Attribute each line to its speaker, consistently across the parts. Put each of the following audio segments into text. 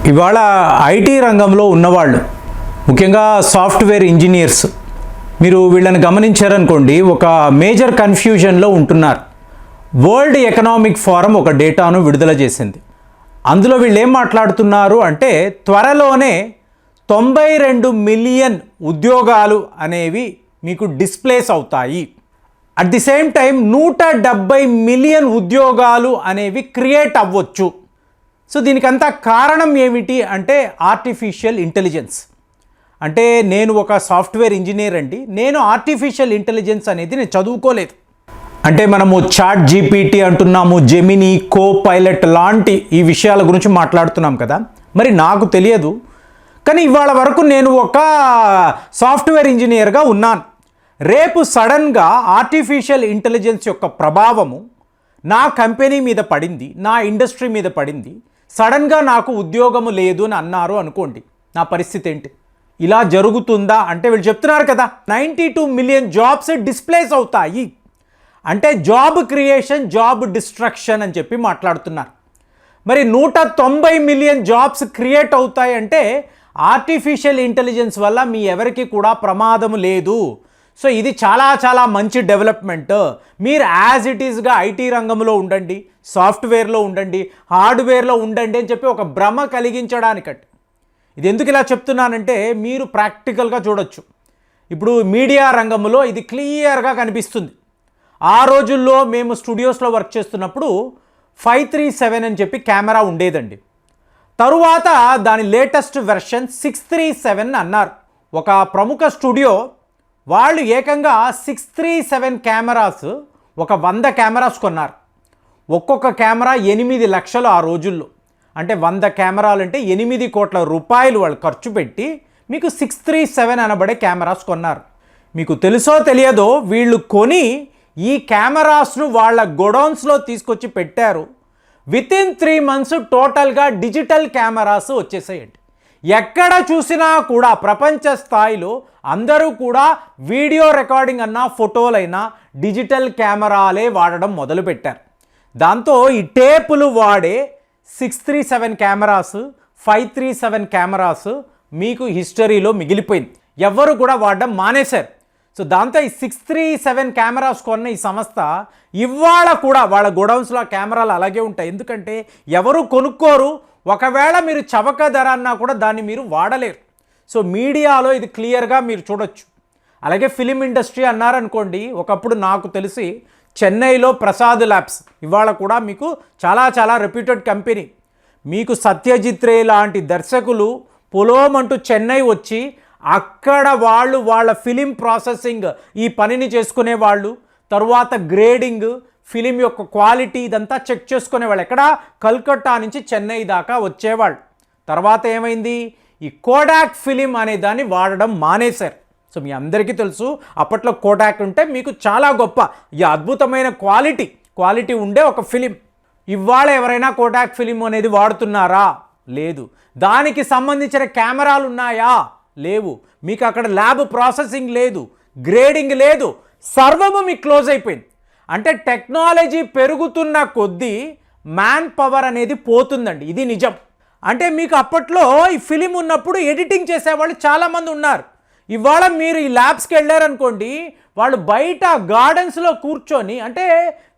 Speaker 1: ఇవాళ ఐటీ రంగంలో ఉన్నవాళ్ళు, ముఖ్యంగా సాఫ్ట్వేర్ ఇంజనీర్స్, మీరు వీళ్ళని గమనించారనుకోండి, ఒక మేజర్ కన్ఫ్యూజన్లో ఉంటున్నారు. వరల్డ్ ఎకనామిక్ ఫోరం ఒక డేటాను విడుదల చేసింది. అందులో వీళ్ళు ఏం మాట్లాడుతున్నారు అంటే, త్వరలోనే 92 మిలియన్ ఉద్యోగాలు అనేవి మీకు డిస్ప్లేస్ అవుతాయి. At the same time 170 million ఉద్యోగాలు అనేవి క్రియేట్ అవ్వచ్చు. సో దీనికంతా కారణం ఏమిటి అంటే ఆర్టిఫిషియల్ ఇంటెలిజెన్స్. అంటే నేను ఒక సాఫ్ట్వేర్ ఇంజనీర్ అండి, నేను ఆర్టిఫిషియల్ ఇంటెలిజెన్స్ అనేది నేను చదువుకోలేదు. అంటే మనము చాట్ జీపీటీ అంటున్నాము, జెమినీ, కో పైలట్ లాంటి ఈ విషయాల గురించి మాట్లాడుతున్నాం కదా. మరి నాకు తెలియదు, కానీ ఇవాళ వరకు నేను ఒక సాఫ్ట్వేర్ ఇంజనీర్గా ఉన్నాను. రేపు సడన్గా ఆర్టిఫిషియల్ ఇంటెలిజెన్స్ యొక్క ప్రభావము నా కంపెనీ మీద పడింది, నా ఇండస్ట్రీ మీద పడింది, సడన్గా నాకు ఉద్యోగము లేదు అని అన్నారు అనుకోండి, నా పరిస్థితి ఏంటి? ఇలా జరుగుతుందా అంటే వీళ్ళు చెప్తున్నారు కదా, 92 మిలియన్ జాబ్స్ డిస్ప్లేస్ అవుతాయి. అంటే జాబ్ క్రియేషన్, జాబ్ డిస్ట్రక్షన్ అని చెప్పి మాట్లాడుతున్నారు. మరి 190 మిలియన్ జాబ్స్ క్రియేట్ అవుతాయి అంటే ఆర్టిఫిషియల్ ఇంటెలిజెన్స్ వల్ల మీ ఎవరికి కూడా ప్రమాదం లేదు. సో ఇది చాలా చాలా మంచి డెవలప్మెంట్. మీరు యాజ్ ఇట్ ఈస్గా ఐటీ రంగంలో ఉండండి, సాఫ్ట్వేర్లో ఉండండి, హార్డ్వేర్లో ఉండండి అని చెప్పి ఒక భ్రమ కలిగించడానికంటే. ఇది ఎందుకు ఇలా చెప్తున్నానంటే మీరు ప్రాక్టికల్గా చూడొచ్చు. ఇప్పుడు మీడియా రంగంలో ఇది క్లియర్గా కనిపిస్తుంది. ఆ రోజుల్లో మేము స్టూడియోస్లో వర్క్ చేస్తున్నప్పుడు 537 అని చెప్పి కెమెరా ఉండేదండి. తరువాత దాని లేటెస్ట్ వెర్షన్ 637 అన్నారు. ఒక ప్రముఖ స్టూడియో వాళ్ళు ఏకంగా 637 కెమెరాస్, ఒక 100 కెమెరాస్ కొన్నారు. ఒక్కొక్క కెమెరా 8 లక్షలు ఆ రోజుల్లో. అంటే 100 కెమెరాలు అంటే 8 కోట్ల రూపాయలు వాళ్ళు ఖర్చు పెట్టి మీకు 637 అనబడే కెమెరాస్ కొన్నారు. మీకు తెలుసో తెలియదో వీళ్ళు కొని ఈ కెమెరాస్ను వాళ్ళ గొడౌన్స్లో తీసుకొచ్చి పెట్టారు. వితిన్ 3 months టోటల్గా డిజిటల్ కెమెరాస్ వచ్చేసాయండి. ఎక్కడ చూసినా కూడా ప్రపంచ స్థాయిలో అందరూ కూడా వీడియో రికార్డింగ్ అన్నా, ఫోటోలైనా డిజిటల్ కెమెరాలే వాడడం మొదలుపెట్టారు. దాంతో ఈ టేపులు వాడే 637 కెమెరాస్, 537 కెమెరాస్ మీకు హిస్టరీలో మిగిలిపోయింది. ఎవరు కూడా వాడడం మానేశారు. సో దాంతో ఈ 637 కెమెరాస్ కొన్న ఈ సంస్థ ఇవాళ కూడా వాళ్ళ గోడౌన్స్లో కెమెరాలు అలాగే ఉంటాయి. ఎందుకంటే ఎవరు కొనుక్కోరు. ఒకవేళ మీరు చవక ధర అన్నా కూడా దాన్ని మీరు వాడలేరు. సో మీడియాలో ఇది క్లియర్గా మీరు చూడొచ్చు. అలాగే ఫిలిం ఇండస్ట్రీ అన్నారనుకోండి, ఒకప్పుడు నాకు తెలిసి చెన్నైలో ప్రసాద్ ల్యాబ్స్, ఇవాళ కూడా మీకు చాలా చాలా రెప్యూటెడ్ కంపెనీ. మీకు సత్యజిత్ రే లాంటి దర్శకులు పొలోమంటూ చెన్నై వచ్చి అక్కడ వాళ్ళ ఫిలిం ప్రాసెసింగ్ ఈ పనిని చేసుకునేవాళ్ళు, తరువాత గ్రేడింగ్, ఫిలిం యొక్క క్వాలిటీ ఇదంతా చెక్ చేసుకునేవాళ్ళు. ఎక్కడ? కల్కట్టా నుంచి చెన్నై దాకా వచ్చేవాళ్ళు. తర్వాత ఏమైంది? ఈ కోడాక్ ఫిలిం అనే దాన్ని వాడడం మానేశారు. సో మీ అందరికీ తెలుసు, అప్పట్లో కోడాక్ ఉంటే మీకు చాలా గొప్ప, ఈ అద్భుతమైన క్వాలిటీ ఉండే ఒక ఫిలిం. ఇవాళ ఎవరైనా కోడాక్ ఫిలిం అనేది వాడుతున్నారా? లేదు. దానికి సంబంధించిన కెమెరాలు ఉన్నాయా? లేవు. మీకు అక్కడ ల్యాబ్ ప్రాసెసింగ్ లేదు, గ్రేడింగ్ లేదు, సర్వము మీకు క్లోజ్ అయిపోయింది. అంటే టెక్నాలజీ పెరుగుతున్న కొద్దీ మ్యాన్ పవర్ అనేది పోతుందండి. ఇది నిజం. అంటే మీకు అప్పట్లో ఈ ఫిలిం ఉన్నప్పుడు ఎడిటింగ్ చేసేవాళ్ళు చాలామంది ఉన్నారు. ఇవాళ మీరు ఈ ల్యాబ్స్కి వెళ్ళారనుకోండి, వాళ్ళు బయట గార్డెన్స్లో కూర్చొని, అంటే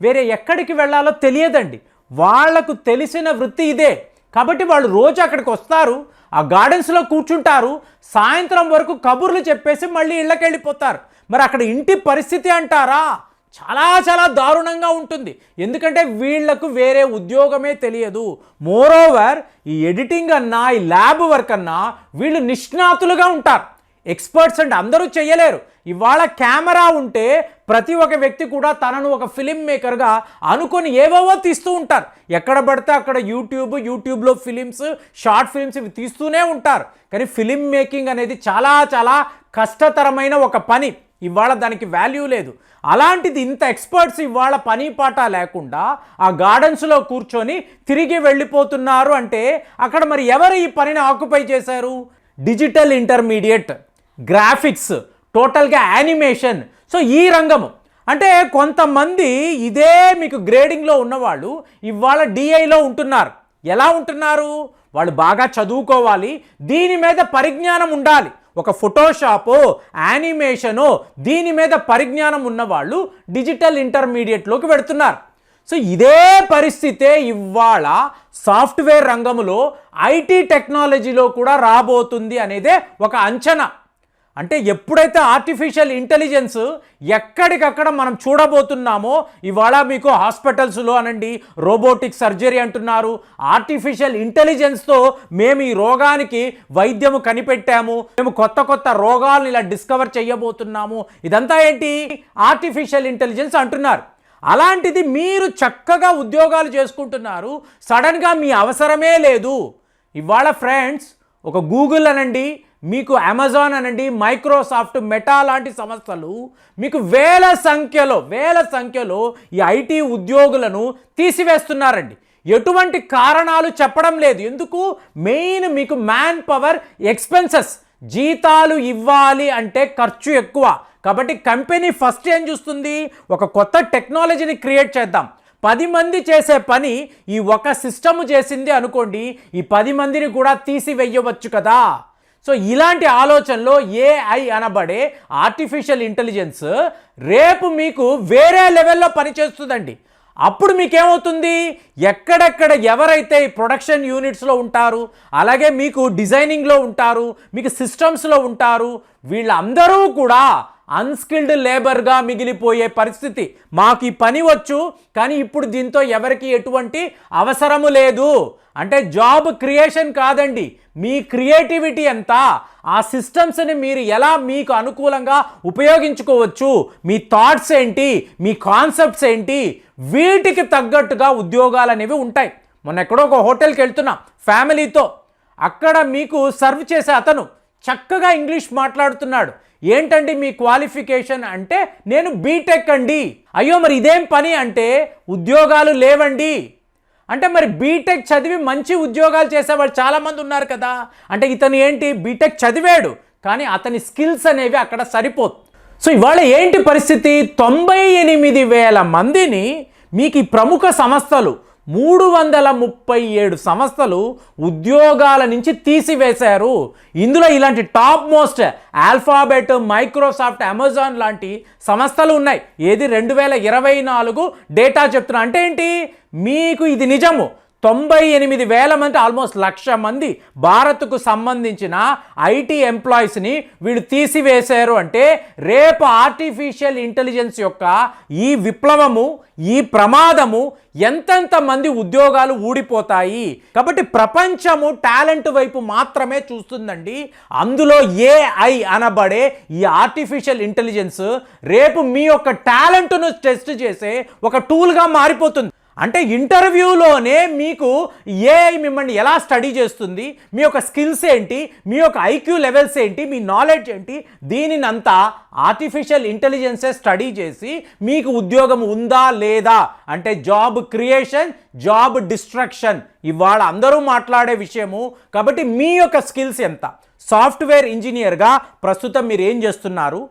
Speaker 1: వేరే ఎక్కడికి వెళ్ళాలో తెలియదండి, వాళ్లకు తెలిసిన వృత్తి ఇదే. కాబట్టి వాళ్ళు రోజు అక్కడికి వస్తారు, ఆ గార్డెన్స్లో కూర్చుంటారు, సాయంత్రం వరకు కబుర్లు చెప్పేసి మళ్ళీ ఇళ్ళకి వెళ్ళిపోతారు. మరి అక్కడ ఇంటి పరిస్థితి అంటారా? చాలా చాలా దారుణంగా ఉంటుంది. ఎందుకంటే వీళ్లకు వేరే ఉద్యోగమే తెలియదు. మోరోవర్ ఈ ఎడిటింగ్ అన్నా, ఈ ల్యాబ్ వర్క్ అన్నా వీళ్ళు నిష్ణాతులుగా ఉంటారు, ఎక్స్పర్ట్స్ అండి. అందరూ చేయలేరు. ఇవాళ కెమెరా ఉంటే ప్రతి ఒక్క వ్యక్తి కూడా తనను ఒక ఫిలిం మేకర్గా అనుకొని ఏవేవో తీస్తూ ఉంటారు. ఎక్కడ పడితే అక్కడ యూట్యూబ్లో ఫిలిమ్స్, షార్ట్ ఫిలిమ్స్ ఇవి తీస్తూనే ఉంటారు. కానీ ఫిలిం మేకింగ్ అనేది చాలా చాలా కష్టతరమైన ఒక పని. ఇవాళ దానికి వాల్యూ లేదు. అలాంటిది ఇంత ఎక్స్పర్ట్స్ ఇవాళ పని పాట లేకుండా ఆ గార్డెన్స్లో కూర్చొని తిరిగి వెళ్ళిపోతున్నారు. అంటే అక్కడ మరి ఎవరు ఈ పనిని ఆక్యుపై చేశారు? డిజిటల్ ఇంటర్మీడియట్, గ్రాఫిక్స్, టోటల్గా యానిమేషన్. సో ఈ రంగము అంటే కొంతమంది ఇదే మీకు గ్రేడింగ్లో ఉన్నవాళ్ళు ఇవాళ డిఐలో ఉంటున్నారు. ఎలా ఉంటున్నారు? వాళ్ళు బాగా చదువుకోవాలి, దీని మీద పరిజ్ఞానం ఉండాలి. ఒక ఫోటోషాపో యానిమేషనో దీని మీద పరిజ్ఞానం ఉన్నవాళ్ళు డిజిటల్ ఇంటర్మీడియట్లోకి వెళుతున్నారు. సో ఇదే పరిస్థితే ఇవాళ సాఫ్ట్వేర్ రంగంలో ఐటీ టెక్నాలజీలో కూడా రాబోతుంది అనేదే ఒక అంచనా. అంటే ఎప్పుడైతే ఆర్టిఫిషియల్ ఇంటెలిజెన్స్ ఎక్కడికక్కడ మనం చూడబోతున్నామో, ఇవాళ మీకు హాస్పిటల్స్లో అనండి రోబోటిక్ సర్జరీ అంటున్నారు. ఆర్టిఫిషియల్ ఇంటెలిజెన్స్తో మేము ఈ రోగానికి వైద్యము కనిపెట్టాము, మేము కొత్త కొత్త రోగాలను ఇలా డిస్కవర్ చేయబోతున్నాము. ఇదంతా ఏంటి? ఆర్టిఫిషియల్ ఇంటెలిజెన్స్ అంటున్నారు. అలాంటిది మీరు చక్కగా ఉద్యోగాలు చేసుకుంటున్నారు, సడన్గా మీ అవసరమే లేదు. ఇవాళ ఫ్రెండ్స్ ఒక గూగుల్ అనండి, మీకు అమెజాన్ అనండి, మైక్రోసాఫ్ట్, మెటా లాంటి సంస్థలు మీకు వేల సంఖ్యలో ఈ ఐటీ ఉద్యోగులను తీసివేస్తున్నారండి. ఎటువంటి కారణాలు చెప్పడం లేదు. ఎందుకు? మెయిన్ మీకు మ్యాన్ పవర్ ఎక్స్పెన్సెస్, జీతాలు ఇవ్వాలి అంటే ఖర్చు ఎక్కువ. కాబట్టి కంపెనీ ఫస్ట్ ఏం చూస్తుంది? ఒక కొత్త టెక్నాలజీని క్రియేట్ చేద్దాం. 10 మంది చేసే పని ఈ ఒక సిస్టమ్ చేసింది అనుకోండి, ఈ 10 మందిని కూడా తీసివేయవచ్చు కదా. సో ఇలాంటి ఆలోచనలో ఏఐ అనబడే ఆర్టిఫిషియల్ ఇంటెలిజెన్స్ రేపు మీకు వేరే లెవెల్లో పనిచేస్తుందండి. అప్పుడు మీకేమవుతుంది? ఎక్కడెక్కడ ఎవరైతే ప్రొడక్షన్ యూనిట్స్లో ఉంటారు, అలాగే మీకు డిజైనింగ్లో ఉంటారు, మీకు సిస్టమ్స్లో ఉంటారు, వీళ్ళందరూ కూడా అన్స్కిల్డ్ లేబర్గా మిగిలిపోయే పరిస్థితి. మాకు ఈ పని వచ్చు, కానీ ఇప్పుడు దీంతో ఎవరికి ఎటువంటి అవసరము లేదు. అంటే జాబ్ క్రియేషన్ కాదండి, మీ క్రియేటివిటీ ఎంత, ఆ సిస్టమ్స్ని మీరు ఎలా మీకు అనుకూలంగా ఉపయోగించుకోవచ్చు, మీ థాట్స్ ఏంటి, మీ కాన్సెప్ట్స్ ఏంటి, వీటికి తగ్గట్టుగా ఉద్యోగాలు అనేవి ఉంటాయి. మొన్న ఎక్కడో ఒక హోటల్కి వెళ్తున్నా ఫ్యామిలీతో, అక్కడ మీకు సర్వ్ చేసే అతను చక్కగా ఇంగ్లీష్ మాట్లాడుతున్నాడు. ఏంటండి మీ క్వాలిఫికేషన్ అంటే, నేను బీటెక్ అండి. అయ్యో మరి ఇదేం పని అంటే, ఉద్యోగాలు లేవండి. అంటే మరి బీటెక్ చదివి మంచి ఉద్యోగాలు చేసేవాళ్ళు చాలామంది ఉన్నారు కదా. అంటే ఇతను ఏంటి, బీటెక్ చదివాడు, కానీ అతని స్కిల్స్ అనేవి అక్కడ సరిపోదు. సో ఇవాళ ఏంటి పరిస్థితి? 98,000 మందిని మీకు ఈ ప్రముఖ సంస్థలు 337 సంస్థలు ఉద్యోగాల నుంచి తీసివేశారు. ఇందులో ఇలాంటి top most alphabet, Microsoft, Amazon లాంటి సంస్థలు ఉన్నాయి. ఏది 2024 డేటా చెప్తున్నా. అంటే ఏంటి? మీకు ఇది నిజము. 98,000 మంది, ఆల్మోస్ట్ 1,00,000 మంది భారత్కు సంబంధించిన ఐటీ ఎంప్లాయీస్ని వీళ్ళు తీసివేశారు. అంటే రేపు ఆర్టిఫిషియల్ ఇంటెలిజెన్స్ యొక్క ఈ విప్లవము, ఈ ప్రమాదము ఎంతెంత మంది ఉద్యోగాలు ఊడిపోతాయి. కాబట్టి ప్రపంచము టాలెంట్ వైపు మాత్రమే చూస్తుందండి. అందులో ఏఐ అనబడే ఈ ఆర్టిఫిషియల్ ఇంటెలిజెన్స్ రేపు మీ యొక్క టాలెంట్ను టెస్ట్ చేసే ఒక టూల్గా మారిపోతుంది. అంటే ఇంటర్వ్యూలోనే మీకు ఏఐ మిమ్మల్ని ఎలా స్టడీ చేస్తుంది, మీ యొక్క స్కిల్స్ ఏంటి, మీ యొక్క ఐక్యూ లెవెల్స్ ఏంటి, మీ నాలెడ్జ్ ఏంటి, దీనినంతా ఆర్టిఫిషియల్ ఇంటెలిజెన్సే స్టడీ చేసి మీకు ఉద్యోగం ఉందా లేదా అంటే జాబ్ క్రియేషన్, జాబ్ డిస్ట్రక్షన్ ఇవాళ అందరూ మాట్లాడే విషయము. కాబట్టి మీ యొక్క స్కిల్స్ ఎంత, సాఫ్ట్వేర్ ఇంజనీర్గా ప్రస్తుతం మీరు ఏం చేస్తున్నారు,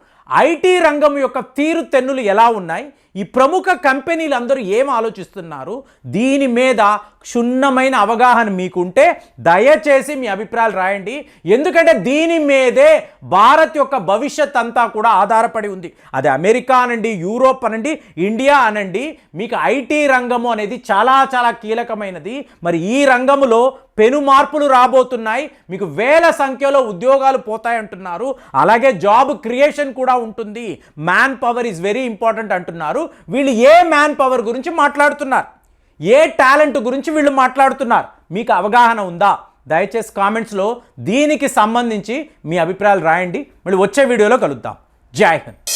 Speaker 1: ఐటీ రంగం యొక్క తీరుతెన్నులు ఎలా ఉన్నాయి, ఈ ప్రముఖ కంపెనీలు అందరూ ఏం ఆలోచిస్తున్నారు, దీని మీద క్షుణ్ణమైన అవగాహన మీకుంటే దయచేసి మీ అభిప్రాయాలు రాయండి. ఎందుకంటే దీని మీదే భారత్ యొక్క భవిష్యత్ అంతా కూడా ఆధారపడి ఉంది. అది అమెరికా అనండి, యూరోప్ అనండి, ఇండియా అనండి, మీకు ఐటీ రంగము అనేది చాలా చాలా కీలకమైనది. మరి ఈ రంగంలో పెను మార్పులు రాబోతున్నాయి. మీకు వేల సంఖ్యలో ఉద్యోగాలు పోతాయంటున్నారు. అలాగే జాబ్ క్రియేషన్ కూడా ఉంటుంది. Man power is very important అంటున్నారు. వీళ్ళు ఏ మ్యాన్ పవర్ గురించి మాట్లాడుతున్నారు, ఏ టాలెంట్ గురించి వీళ్ళు మాట్లాడుతున్నారు, మీకు అవగాహన ఉందా? దయచేసి కామెంట్స్లో దీనికి సంబంధించి మీ అభిప్రాయాలు రాయండి. మళ్ళీ వచ్చే వీడియోలో కలుద్దాం. జై హింద్.